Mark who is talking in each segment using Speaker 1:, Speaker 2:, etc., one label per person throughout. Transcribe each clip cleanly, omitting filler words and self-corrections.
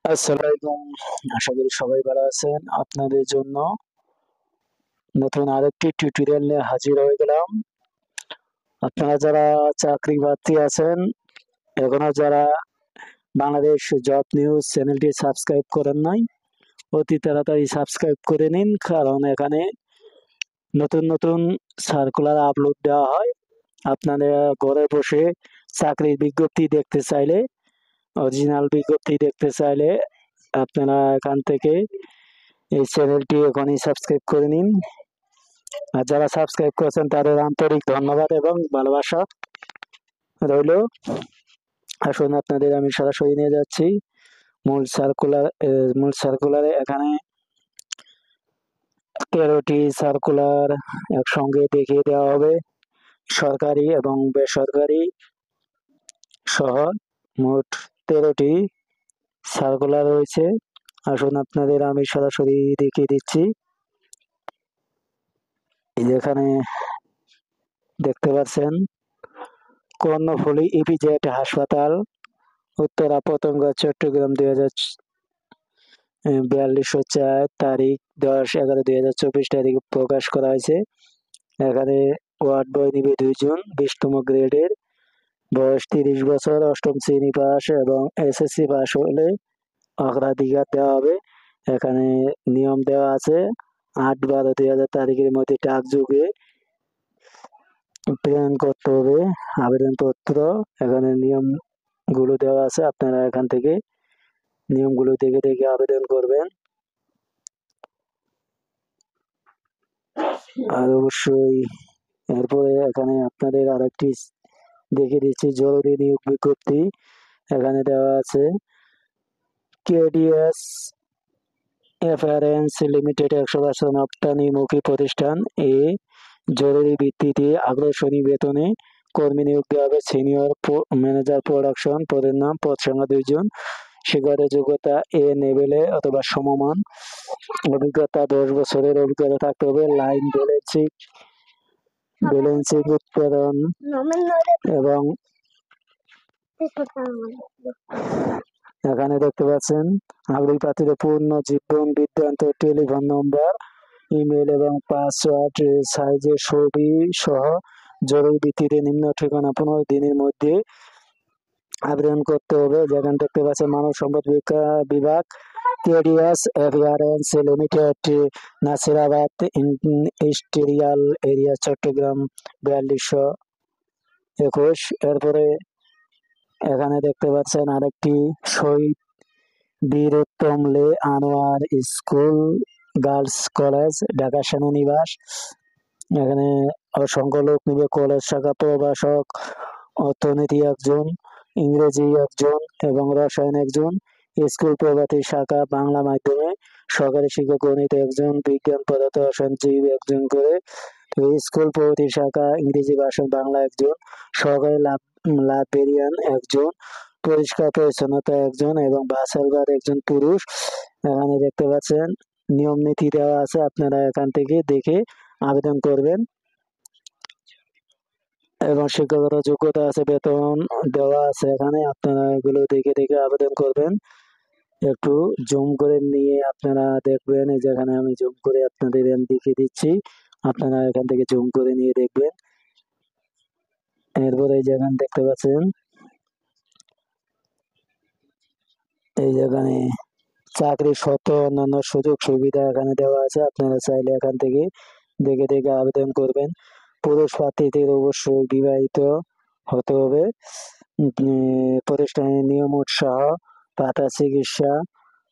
Speaker 1: আসসালামু আলাইকুম। আশা করি সবাই ভালো আছেন। আপনাদের জন্য নতুন আরেকটি টিউটোরিয়াল নিয়ে হাজির হয়ে গেলাম। আপনারা যারা চাকরি প্রার্থী আছেন, এখনো যারা বাংলাদেশ জব নিউজ চ্যানেলটি সাবস্ক্রাইব করেন নাই, অতি তাড়াতাড়ি সাবস্ক্রাইব করে নিন। কারণ এখানে নতুন নতুন সার্কুলার আপলোড দেওয়া হয়। আপনারা ঘরে বসে চাকরির বিজ্ঞপ্তি দেখতে চাইলে, অরিজিনাল বিজ্ঞপ্তি দেখতে চাইলে আপনারা এখান থেকে এই চ্যানেলটি এখনই সাবস্ক্রাইব করে নিন। আর যারা সাবস্ক্রাইব করেছেন তাদের আন্তরিক ধন্যবাদ এবং ভালোবাসা রইল। আসুন আপনাদের আমি সরাসরি নিয়ে যাচ্ছি মূল সার্কুলারে। এখানে 13টি সার্কুলার একসঙ্গে দেখিয়ে দেওয়া হবে, সরকারি এবং বেসরকারি সহ মোট 13টি সার্কুলার রয়েছে। আসুন আপনাদের আমি সরাসরি দেখিয়ে দিচ্ছি। এই যেখানে দেখতে পাচ্ছেন, কর্ণফুলী ইপিজেড হাসপাতাল, উত্তরা পতঙ্গ, চট্টগ্রাম, 4204 তারিখ 10/11/2024 তারিখে প্রকাশ করা হয়েছে। এখানে ওয়ার্ড বয় নিবে 2 জন, 20তম গ্রেডের, বয়স 30 বছর, 8ম শ্রেণী পাস এবং এসএসসি পাস হলে অগ্রাধিকার দেওয়া হবে। এখানে নিয়ম দেওয়া আছে, 8/12/2000 তারিখের মধ্যে ডাকযোগে প্রেরণ করতে হবে আবেদনপত্র। এখানে নিয়মগুলো দেওয়া আছে, আপনারা এখান থেকে নিয়মগুলো দেখে দেখে আবেদন করবেন। আর অবশ্যই এরপরে এখানে আপনাদের আরেকটি দেখিয়ে দিচ্ছি, জরুরি নিয়োগ বিজ্ঞপ্তি। এখানে দেওয়া আছে, কেডিএস এফআরএন্স লিমিটেড 100% রপ্তানিমুখী প্রতিষ্ঠান, এ জরুরি ভিত্তিতে আগ্রসনী বেতনে কর্মী নিয়োগ দেওয়া হবে। সিনিয়র ম্যানেজার প্রোডাকশন পদের নাম, পদ সংখ্যা 2 জন, শিক্ষাগত যোগ্যতা এ লেভেলে অথবা সমমান, অভিজ্ঞতা 10 বছরের অভিজ্ঞতা থাকতে হবে। লাইন ব্যালেন্সিং উৎপাদন এবং এখানে দেখতে পাচ্ছেন আগ্রহী প্রার্থীদের পূর্ণ জীবন বৃত্তান্ত, টেলিফোন নম্বর, ইমেল এবং পাসওয়ার্ড সাইজের ছবি সহ জরুরি ভিত্তিতে নিম্ন ঠিকানা 15 দিনের মধ্যে আবেদন করতে হবে। যেখানে দেখতে পাচ্ছেন মানব সম্পদ বিভাগ, কেডিএস এফআরএন্স limited, Nasirabad industrial area, Chattogram, 4221। এরপরে এখানে দেখতে পাচ্ছেন আরেকটি, Shaheed Bir Uttam Anwar school girls college, Dhaka সেনানিবাস। এখানে অসংখ্য লোক নিবে। কলেজ শাখা প্রভাষক, অর্থনীতি 1 জন, ইংরেজি 1 জন এবং রসায়ন 1 জন। স্কুল প্রভাতী শাখা বাংলা মাধ্যমে, সহকারী শিক্ষক গণিত 1 জন, বিজ্ঞান পদার্থ রসায়ন জীব 1 জন করে। স্কুল প্রভাতী শাখা ইংরেজি ভাষা বাংলা 1 জন, সহকারী লাইব্রেরিয়ান 1 জন, পরিষ্কার পরিচ্ছন্নতা 1 জন এবং বাস হেল্পার 1 জন পুরুষ। এখানে দেখতে পাচ্ছেন নিয়ম নীতি দেওয়া আছে, আপনারা এখান থেকে দেখে আবেদন করবেন। এবং শিক্ষাগত যোগ্যতা আছে, বেতন দেওয়া আছে এখানে, আপনারা এগুলো দেখে দেখে আবেদন করবেন। একটু জুম করে নিয়ে আপনারা দেখবেন, এই যেখানে আমি জুম করে আপনাদের দেখিয়ে দিচ্ছি, আপনারা এখান থেকে জুম করে নিয়ে দেখবেন। এরপরে এই যেখানে দেখতে পাচ্ছেন, এই যেখানে চাকরির শর্ত অন্যান্য সুযোগ সুবিধা এখানে দেওয়া আছে, আপনারা চাইলে এখান থেকে দেখে দেখে আবেদন করবেন। পুরুষ প্রার্থীদের অবশ্যই বিবাহিত হতে হবে। প্রতিষ্ঠানের নিয়ম উৎসাহ, ভাতা, চিকিৎসা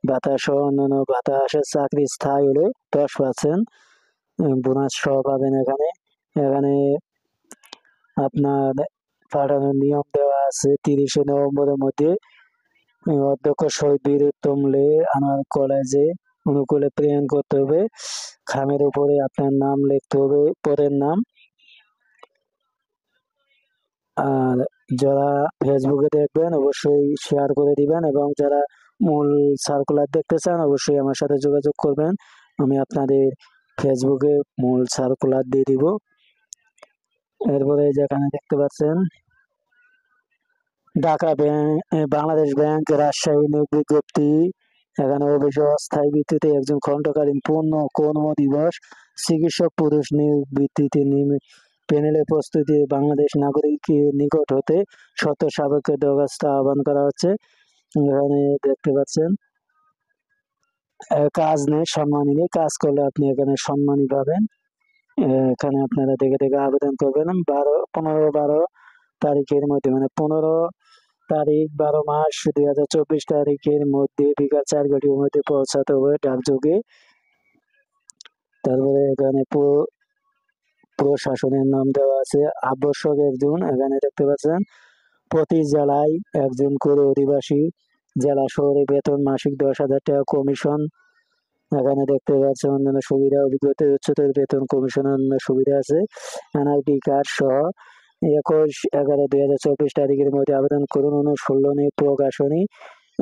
Speaker 1: ভাতা সহ অন্যান্য ভাতা আসে। চাকরি স্থায়ী হলে 10% বোনাস সহ পাবেন। এখানে এখানে আপনার পাঠানোর নিয়ম দেওয়া আছে, 30শে নভেম্বরের মধ্যে অধ্যক্ষ শহীদ বীরোত্তম আনোয়ার কলেজে অনুকূলে প্রেরণ করতে হবে। খামের উপরে আপনার নাম লিখতে হবে, পদের নাম। আর যারা ফেসবুকে দেখবেন অবশ্যই শেয়ার করে দিবেন এবং যারা মূল সার্কুলার দেখতে চান অবশ্যই আমার সাথে যোগাযোগ করবেন, আমি আপনাদের ফেসবুকে মূল সার্কুলার দিয়ে দিব। এরপরে যেখানে দেখতে পাচ্ছেন ঢাকা ব্যাংক, বাংলাদেশ ব্যাংক, রাজশাহী নিয়োগ বিজ্ঞপ্তি। এখানে অফিসে অস্থায়ী ভিত্তিতে একজন খণ্ডকালীন পূর্ণ কর্মদিবস চিকিৎসক পুরুষ নিয়োগ ভিত্তিতে প্যানেলের প্রস্তুতি বাংলাদেশ নাগরিকের নিকট হতে শর্ত সাপেক্ষে দরখাস্ত আহ্বান করা হচ্ছে। এখানে দেখতে পাচ্ছেন কাজ নেই, সম্মানী নেই। কাজ করলে আপনি এখানে সম্মানী পাবেন। এখানে আপনারা দেখে দেখে আবেদন করবেন। 15-12 তারিখের মধ্যে, মানে 15 তারিখ 12 মাস 2024 তারিখের মধ্যে বিকাল 4 ঘটিকার মধ্যে পৌঁছাতে হবে ডাকযোগে। তারপরে এখানে প্রশাসনের নাম দেওয়া আছে। আবশ্যক একজন, এখানে দেখতে পাচ্ছেন প্রতি জেলায় একজন করে অধিবাসী। জেলা শহরে বেতন মাসিক 10,000 টাকা কমিশন। এখানে দেখতে পাচ্ছেন অন্যান্য সুবিধা, অভিজ্ঞতা উচ্চতর বেতন কমিশনের অন্য সুবিধা আছে। এনআইডি কার্ড সহ 21/11/2024 তারিখের মধ্যে আবেদন করুন। 16 প্রকাশনী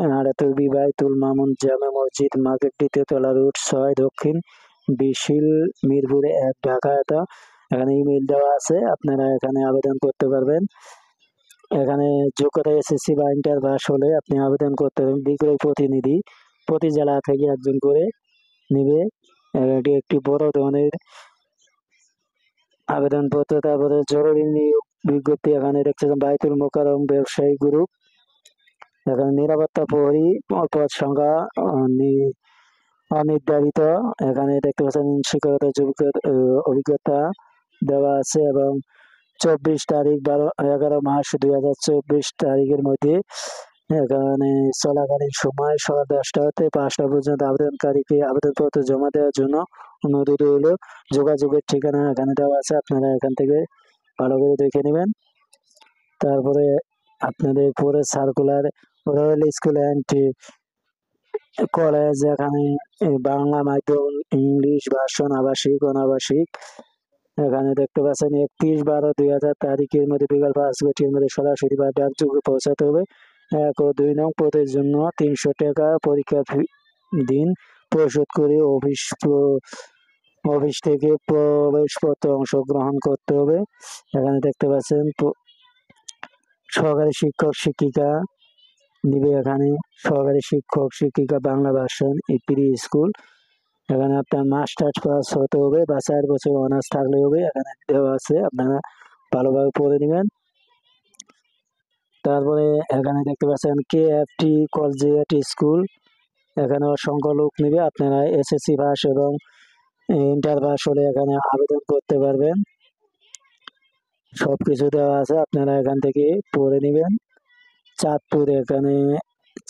Speaker 1: 78 বাইতুল মামুন জামে মসজিদ মার্কেট, 2য় তলা, রুট 6, দক্ষিণ বিশিল, মিরপুর 1, ঢাকা। এটা এখানে ইমেল দেওয়া আছে, আপনারা এখানে আবেদন করতে পারবেন। এখানে যোগ্যতা এসএসসি বা ইন্টার পাস হলে আপনি আবেদন করতে পারবেন। বিক্রয় প্রতিনিধি প্রতি জেলা থেকে একজন করে নিবে। এটি একটি বড় ধরনের আবেদনপত্র। তারপরে জরুরি নিয়োগ বিজ্ঞপ্তি, এখানে দেখছেন বাইতুল মোকাররম ব্যবসায়ী গ্রুপ। এখানে নিরাপত্তা প্রহরী পদ সংখ্যা অনির্ধারিত। এখানে দেখতে পাচ্ছেন শিক্ষাগত অভিজ্ঞতা দেওয়া আছে এবং 24 তারিখ 11 মাস 2024 তারিখের মধ্যে এখানে চলাকালীন সময় সকাল 10টা হতে 5টা পর্যন্ত আবেদনকারীকে আবেদনপত্র জমা দেওয়ার জন্য অনুরোধ হলো। যোগাযোগের ঠিকানা এখানে দেওয়া আছে, আপনারা এখান থেকে ভালো করে দেখে নেবেন। তারপরে আপনাদের পরে circular royal school and college, এখানে বাংলা মাধ্যম, ইংলিশ ভার্সন, আবাসিক, অনাবাসিক। এখানে দেখতে পাচ্ছেন 31/12/2000 তারিখের মধ্যে বিকাল 5 ঘটিকার মধ্যে সরাসরি বা ডাকযোগে পৌঁছাতে হবে। 1 ও 2 নং পদের জন্য 300 টাকা পরীক্ষা দিন পরিশোধ করে অফিস থেকে প্রবেশপত্র অংশগ্রহণ করতে হবে। এখানে দেখতে পাচ্ছেন সহকারী শিক্ষক শিক্ষিকা নিবে। এখানে সহকারী শিক্ষক শিক্ষিকা বাংলা ভার্সন প্রি স্কুল। এখানে আপনার মাস্টার্স পাস হতে হবে বা 4 বছর অনার্স থাকলে হবে, এখানে দেওয়া আছে, আপনারা ভালোভাবে পড়ে নেবেন। তারপরে এখানে দেখতে পাচ্ছেন KFT কলেজিয়েট স্কুল, এখানে অসংখ্য লোক নেবে। আপনারা এসএসসি পাস এবং ইন্টার পাস হলে এখানে আবেদন করতে পারবেন। সবকিছু দেওয়া আছে, আপনারা এখান থেকে পড়ে নেবেন। চাঁদপুর, এখানে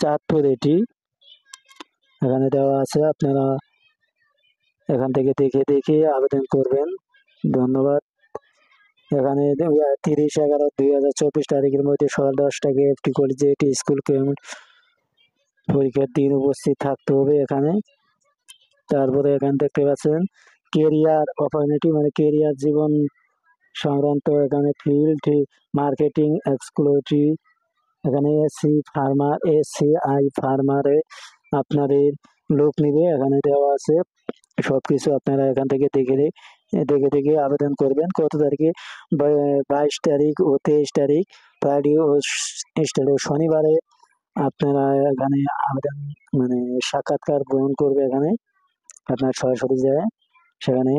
Speaker 1: চাঁদপুর এটি এখানে দেওয়া আছে, আপনারা এখান থেকে দেখে দেখে আবেদন করবেন। ধন্যবাদ। এখানে 30/11/2024 তারিখের মধ্যে সকাল 10টায় KFT কলেজিয়েট স্কুল পরীক্ষার দিন উপস্থিত থাকতে হবে এখানে। তারপরে এখানে দেখতে পাচ্ছেন কেরিয়ার অপরচুনিটি, মানে কেরিয়ার জীবন সংক্রান্ত। এখানে ফিল্ড মার্কেটিং এক্সক্লুসিভ, এখানে SCI ফার্মারে আপনাদের লোক নিবে, এখানে দেওয়া আছে। সবকিছু আপনারা এখান থেকে দেখে দেখে আবেদন করবেন। কত তারিখে? 22 তারিখ ও 23 তারিখ, ফ্রাইডে ও শনিবারে আপনারা এখানে আবেদন, মানে সাক্ষাৎকার গ্রহণ করবে। এখানে আপনার সরাসরি যায় সেখানে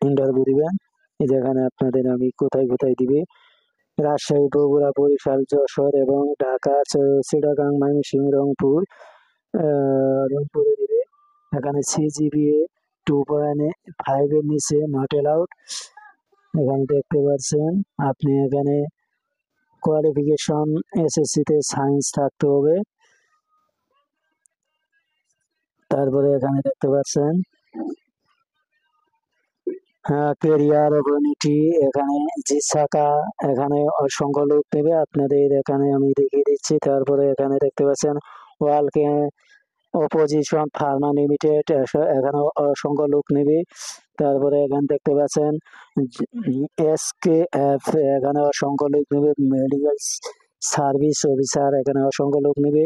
Speaker 1: ইন্টারভিউ দিবেন। যেখানে আপনাদের আমি কোথায় কোথায় দিবে, রাজশাহী, বগুড়া, বরিশাল, যশোর এবং ঢাকা, চিটাগাং, ময়মনসিংহ, রংপুরে দিবে। এখানে CGPA 2.5 এর নিচে নট অ্যালাউড। এখানে দেখতে পাচ্ছেন আপনি এখানে কোয়ালিফিকেশন SSC তে সায়েন্স থাকতে হবে। তারপরে এখানে দেখতে পাচ্ছেন কেরিয়ার অপরচুনিটি, এখানে জিসাকা, এখানে অসংখ্য লোক নেবে, আপনাদের এখানে আমি দেখিয়ে দিচ্ছি। তারপরে এখানে দেখতে পাচ্ছেন ওয়ার্ল্ড অপোজিশন ফার্মা লিমিটেড, এখানে অসংখ্য লোক নেবে। তারপরে এখানে দেখতে পাচ্ছেন SKF, এখানে অসংখ্য লোক নেবে। মেডিকেল সার্ভিস অফিসার, এখানে অসংখ্য লোক নেবে,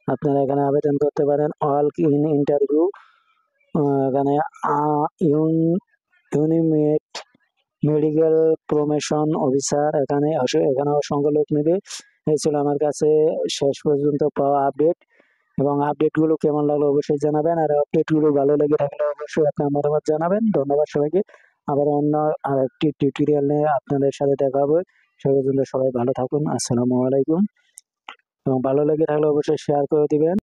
Speaker 1: আপনারা এখানে আবেদন করতে পারেন। অল ইন ইন্টারভিউ, এখানে ইউনিমেট মেডিকেল প্রমোশন অফিসার, এখানে অসংখ্য লোক নেবে। এই ছিল আমার কাছে শেষ পর্যন্ত পাওয়া আপডেট। এবং আপডেটগুলো কেমন লাগলো অবশ্যই জানাবেন। আর আপডেটগুলো ভালো লেগে থাকলে অবশ্যই আপনার মতামত জানাবেন। ধন্যবাদ সবাইকে। আবার অন্য আরেকটি টিউটোরিয়াল নিয়ে আপনাদের সাথে দেখা হবে। সে পর্যন্ত সবাই ভালো থাকুন। আসসালামু আলাইকুম। এবং ভালো লেগে থাকলে অবশ্যই শেয়ার করে দিবেন।